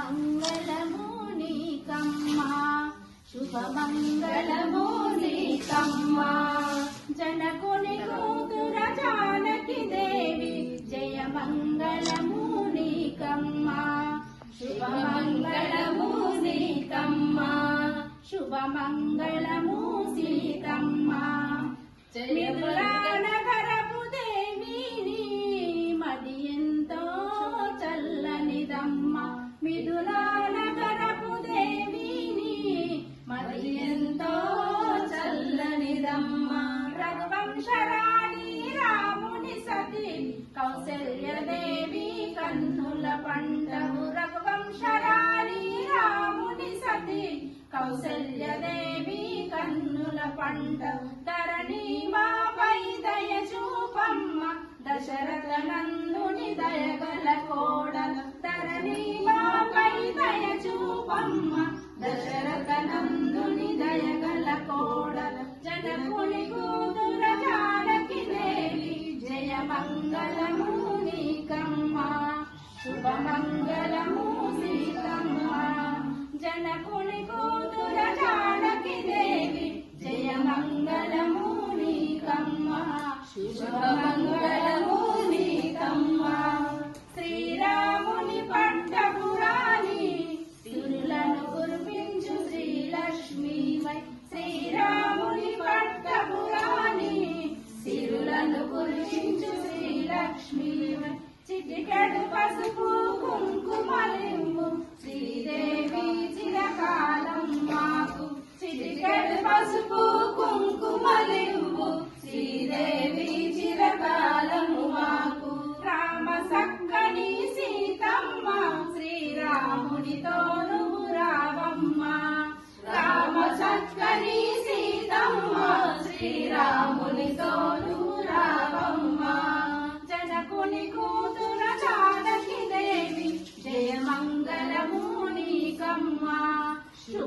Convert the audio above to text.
శుభమంగళము నీకమ్మా శుభమంగళము నీకమ్మా జనకుని కూతుర జానకి దేవి జయమంగళము నీకమ్మా శుభమంగళము నీకమ్మా శుభమంగళము సీతమ్మా నగరపు దేవిని మది ఎంతో చల్లనిదమ్మ మిథులా నగరపు దేవిని మది ఎంతో చల్లనిదమ్మ రఘువంశరాణి రాముని సతి కౌసల్యదేవి కన్నుల పండవు రఘువంశరాణి రాముని సతి కౌసల్యదేవి కన్నుల పండవు ధరణి మాపై దయ చూపమ్మ దశరథ నందుని దయగల కోడలు ధరణి మాపై దయ చూపమ్మ దశరథ నందుని దయగల కోడలు జనకుని కూతుర జానకి దేవి జయమంగళము నీకమ్మా శుభమంగళము సీతమ్మ జనకుని కూతుర జానకి దేవి జయమంగళము నీకమ్మా శుభమంగళము నీకమ్మా శ్రీరాముని పట్టపురాణి సిరులను కురిపించు శ్రీలక్ష్మీవై శ్రీరాముని పట్టపురాణి సిరులను కురిపించు శ్రీలక్ష్మీవై చిటికెడు పసుపు కుంకుమలింబు శ్రీదేవి చిరకాలం మాకు చిటికెడు పసుపు కుంకుమలింబు శ్రీదేవి చిరకాలము మాకు రామ సక్కని సీతమ్మ శ్రీరామునితో నువ్వు రావమ్మ రామ సక్కని సీతమ్మ శ్రీరాముని